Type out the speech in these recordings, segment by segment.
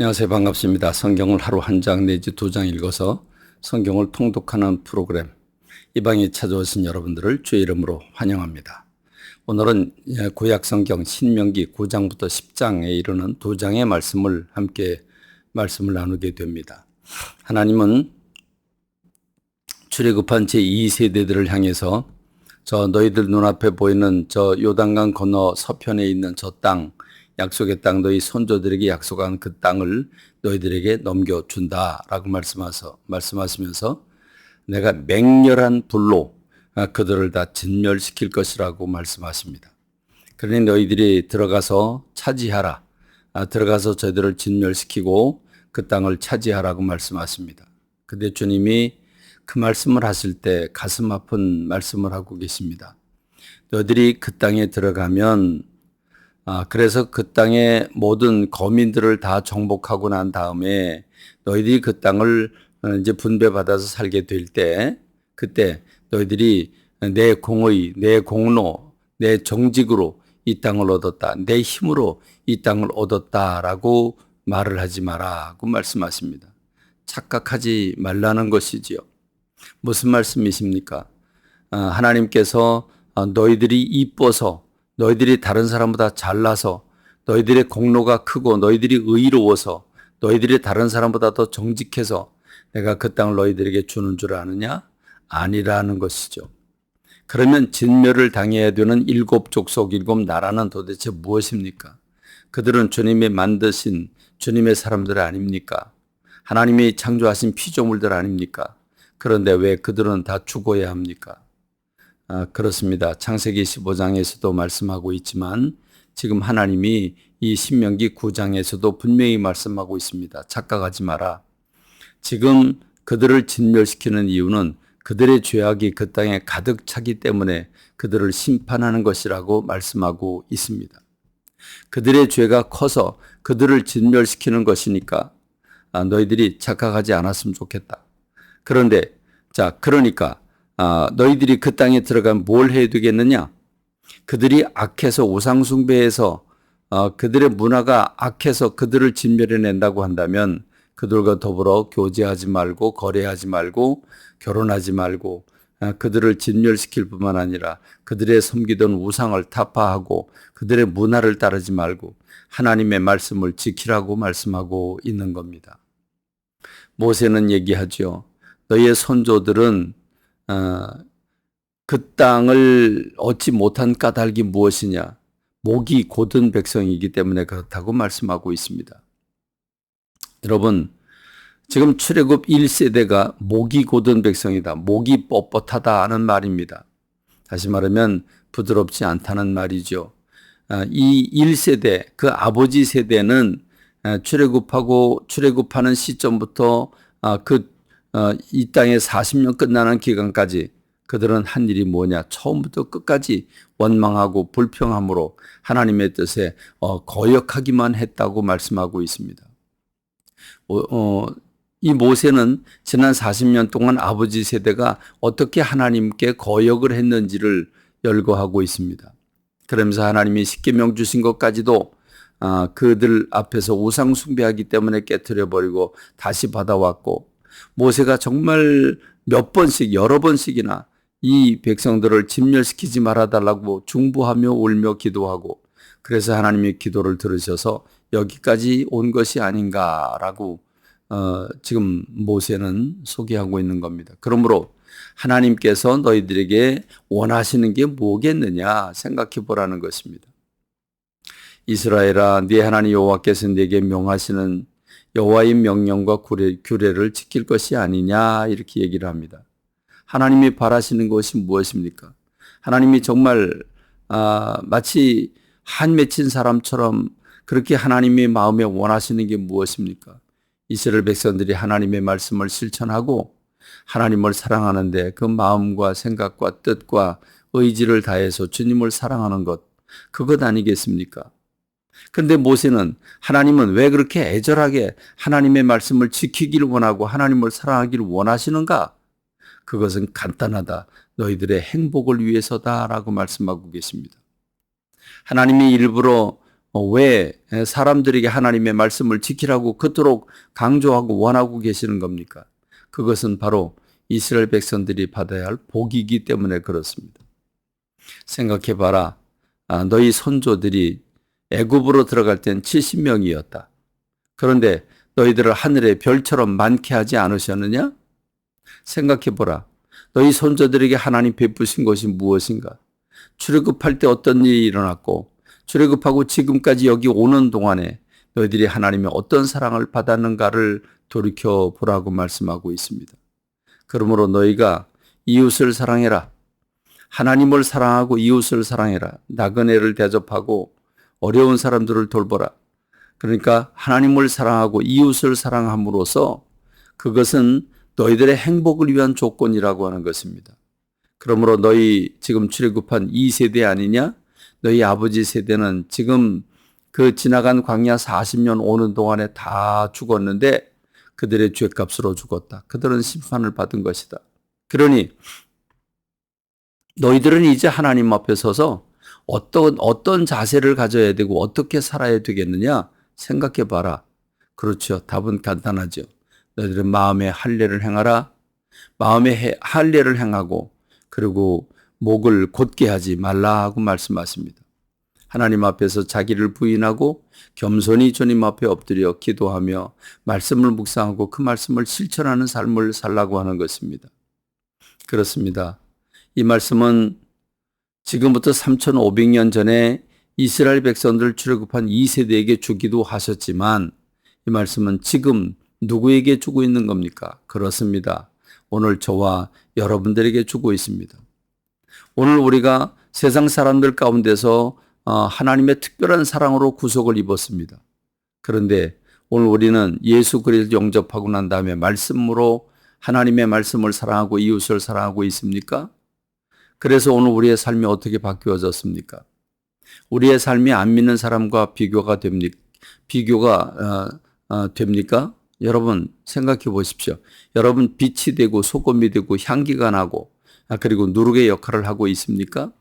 안녕하세요. 반갑습니다. 성경을 하루 한 장 내지 두 장 읽어서 성경을 통독하는 프로그램 이 방에 찾아오신 여러분들을 주의 이름으로 환영합니다. 오늘은 구약 성경 신명기 9장부터 10장에 이르는 두 장의 말씀을 함께 말씀을 나누게 됩니다. 하나님은 출애굽한 제2세대들을 향해서 저 너희들 눈앞에 보이는 저 요단강 건너 서편에 있는 저 땅, 약속의 땅, 너희 선조들에게 약속한 그 땅을 너희들에게 넘겨준다라고 말씀하시면서 내가 맹렬한 불로 그들을 다 진멸시킬 것이라고 말씀하십니다. 그러니 너희들이 들어가서 차지하라. 들어가서 저희들을 진멸시키고 그 땅을 차지하라고 말씀하십니다. 근데 주님이 그 말씀을 하실 때 가슴 아픈 말씀을 하고 계십니다. 너희들이 그 땅에 들어가면 그래서 그 땅의 모든 거민들을 다 정복하고 난 다음에 너희들이 그 땅을 이제 분배받아서 살게 될 때 그때 너희들이 내 공의, 내 공로, 내 정직으로 이 땅을 얻었다. 내 힘으로 이 땅을 얻었다라고 말을 하지 마라고 말씀하십니다. 착각하지 말라는 것이지요. 무슨 말씀이십니까? 하나님께서 너희들이 이뻐서 너희들이 다른 사람보다 잘나서 너희들의 공로가 크고 너희들이 의로워서 너희들이 다른 사람보다 더 정직해서 내가 그 땅을 너희들에게 주는 줄 아느냐? 아니라는 것이죠. 그러면 진멸을 당해야 되는 일곱 족속 일곱 나라는 도대체 무엇입니까? 그들은 주님이 만드신 주님의 사람들 아닙니까? 하나님이 창조하신 피조물들 아닙니까? 그런데 왜 그들은 다 죽어야 합니까? 그렇습니다. 창세기 15장에서도 말씀하고 있지만 지금 하나님이 이 신명기 9장에서도 분명히 말씀하고 있습니다. 착각하지 마라. 지금 그들을 진멸시키는 이유는 그들의 죄악이 그 땅에 가득 차기 때문에 그들을 심판하는 것이라고 말씀하고 있습니다. 그들의 죄가 커서 그들을 진멸시키는 것이니까 너희들이 착각하지 않았으면 좋겠다. 그런데 그러니까 너희들이 그 땅에 들어가면 뭘 해야 되겠느냐? 그들이 악해서 우상숭배해서 그들의 문화가 악해서 그들을 진멸해낸다고 한다면 그들과 더불어 교제하지 말고 거래하지 말고 결혼하지 말고 그들을 진멸시킬 뿐만 아니라 그들의 섬기던 우상을 타파하고 그들의 문화를 따르지 말고 하나님의 말씀을 지키라고 말씀하고 있는 겁니다. 모세는 얘기하죠. 너희의 선조들은 그 땅을 얻지 못한 까닭이 무엇이냐? 목이 곧은 백성이기 때문에 그렇다고 말씀하고 있습니다. 여러분, 지금 출애굽 1세대가 목이 곧은 백성이다. 목이 뻣뻣하다 하는 말입니다. 다시 말하면 부드럽지 않다는 말이죠. 이 1세대, 그 아버지 세대는 출애굽하는 시점부터 이 땅에 40년 끝나는 기간까지 그들은 한 일이 뭐냐? 처음부터 끝까지 원망하고 불평함으로 하나님의 뜻에 거역하기만 했다고 말씀하고 있습니다. 이 모세는 지난 40년 동안 아버지 세대가 어떻게 하나님께 거역을 했는지를 열거하고 있습니다. 그러면서 하나님이 십계명 주신 것까지도 그들 앞에서 우상 숭배하기 때문에 깨트려버리고 다시 받아왔고 모세가 정말 몇 번씩 여러 번씩이나 이 백성들을 진멸시키지 말아달라고 중보하며 울며 기도하고 그래서 하나님이 기도를 들으셔서 여기까지 온 것이 아닌가라고 지금 모세는 소개하고 있는 겁니다. 그러므로 하나님께서 너희들에게 원하시는 게 뭐겠느냐 생각해 보라는 것입니다. 이스라엘아, 네 하나님 여호와께서 네게 명하시는 여호와의 명령과 규례를 지킬 것이 아니냐 이렇게 얘기를 합니다. 하나님이 바라시는 것이 무엇입니까? 하나님이 정말 마치 한 맺힌 사람처럼 그렇게 하나님의 마음에 원하시는 게 무엇입니까? 이스라엘 백성들이 하나님의 말씀을 실천하고 하나님을 사랑하는데 그 마음과 생각과 뜻과 의지를 다해서 주님을 사랑하는 것, 그것 아니겠습니까? 그런데 모세는 하나님은 왜 그렇게 애절하게 하나님의 말씀을 지키기를 원하고 하나님을 사랑하기를 원하시는가? 그것은 간단하다. 너희들의 행복을 위해서다라고 말씀하고 계십니다. 하나님이 일부러 왜 사람들에게 하나님의 말씀을 지키라고 그토록 강조하고 원하고 계시는 겁니까? 그것은 바로 이스라엘 백성들이 받아야 할 복이기 때문에 그렇습니다. 생각해 봐라. 너희 선조들이 애굽으로 들어갈 땐 70명이었다. 그런데 너희들을 하늘의 별처럼 많게 하지 않으셨느냐? 생각해 보라. 너희 선조들에게 하나님 베푸신 것이 무엇인가? 출애굽할 때 어떤 일이 일어났고 출애굽하고 지금까지 여기 오는 동안에 너희들이 하나님의 어떤 사랑을 받았는가를 돌이켜 보라고 말씀하고 있습니다. 그러므로 너희가 이웃을 사랑해라. 하나님을 사랑하고 이웃을 사랑해라. 나그네를 대접하고 어려운 사람들을 돌보라. 그러니까 하나님을 사랑하고 이웃을 사랑함으로써 그것은 너희들의 행복을 위한 조건이라고 하는 것입니다. 그러므로 너희 지금 출애굽한 2세대 아니냐? 너희 아버지 세대는 지금 그 지나간 광야 40년 오는 동안에 다 죽었는데 그들의 죄값으로 죽었다. 그들은 심판을 받은 것이다. 그러니 너희들은 이제 하나님 앞에 서서 어떤 자세를 가져야 되고 어떻게 살아야 되겠느냐? 생각해 봐라. 그렇죠. 답은 간단하죠. 너희들은 마음의 할례를 행하라. 마음의 할례를 행하고 그리고 목을 곧게 하지 말라 하고 말씀하십니다. 하나님 앞에서 자기를 부인하고 겸손히 주님 앞에 엎드려 기도하며 말씀을 묵상하고 그 말씀을 실천하는 삶을 살라고 하는 것입니다. 그렇습니다. 이 말씀은 지금부터 3,500년 전에 이스라엘 백성들 출애굽한 2세대에게 주기도 하셨지만 이 말씀은 지금 누구에게 주고 있는 겁니까? 그렇습니다. 오늘 저와 여러분들에게 주고 있습니다. 오늘 우리가 세상 사람들 가운데서 하나님의 특별한 사랑으로 구속을 입었습니다. 그런데 오늘 우리는 예수 그리스도를 영접하고 난 다음에 말씀으로 하나님의 말씀을 사랑하고 이웃을 사랑하고 있습니까? 그래서 오늘 우리의 삶이 어떻게 바뀌어졌습니까? 우리의 삶이 안 믿는 사람과 비교가 됩니까? 여러분 생각해 보십시오. 여러분 빛이 되고 소금이 되고 향기가 나고 그리고 누룩의 역할을 하고 있습니까?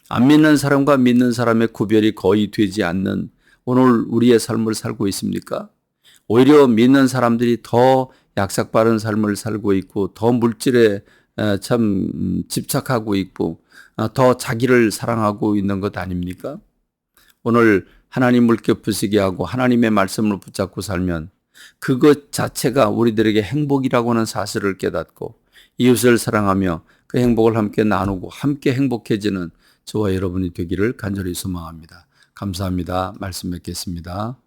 안 믿는 사람과 믿는 사람의 구별이 거의 되지 않는 오늘 우리의 삶을 살고 있습니까? 오히려 믿는 사람들이 더 약삭빠른 삶을 살고 있고 더 물질에 참 집착하고 있고 더 자기를 사랑하고 있는 것 아닙니까? 오늘 하나님을 껴부시게 하고 하나님의 말씀을 붙잡고 살면 그것 자체가 우리들에게 행복이라고 하는 사실을 깨닫고 이웃을 사랑하며 그 행복을 함께 나누고 함께 행복해지는 저와 여러분이 되기를 간절히 소망합니다. 감사합니다. 말씀 맺겠습니다.